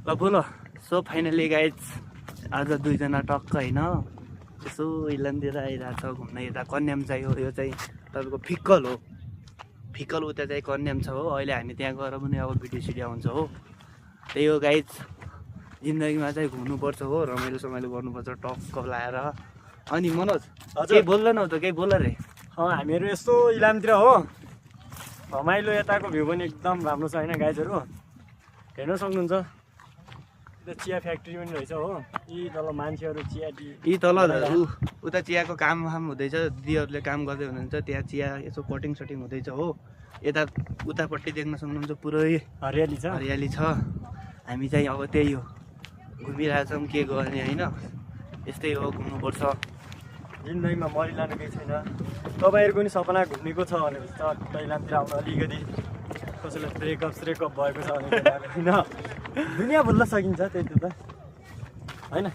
ल बोल so finally guys आज दुईजना टक्क होइन यसो इलामतिर आइरहेको छ घुम्न यता कन्याम चाहिँ हो यो चाहिँ तपाईँको फिक्कल हो फिक्कल उता चाहिँ कन्याम छ हो अहिले हामी त्यहाँ गएर पनि अब भिडियो सिडियो आउँछ हो त्यही हो गाइज जिन्दगीमा चाहिँ घुम्नुपर्छ हो रमाइलो समाइलो गर्नुपर्छ टक्क लाएर अनि मनोज केही बोल्दैन हो त केही बोल रे हामीहरू यस्तो इलामतिर हो रमाइलो यताको भ्यू पनि एकदम राम्रो छ होइन गाइजहरू हेर्न सक्नुहुन्छ चिया फ्याक्ट्री पनि रहेछ हो यी तल मान्छेहरू चिया यी तल उता चियाको काम हुँदैछ दिदीहरूले काम गर्दै हुनुहुन्छ त्यहाँ चिया यसो कटिङ सटिङ हुँदैछ हो यता उतापट्टि देख्न सक्नुहुन्छ पुरै हरियाली छ हामी चाहिँ अब त्यही हो घुमिरहेछौँ के गर्ने होइन यस्तै हो घुम्नुपर्छ जिन्दगीमा मरिलानु केही छैन तपाईँहरूको नि सपना घुम्नेको छ भनेपछि इलामतिर आउनु अलिकति कसैलाई ब्रेकअप भएको छ भने होइन दुनियाँ भुल्न सकिन्छ त्यति त होइन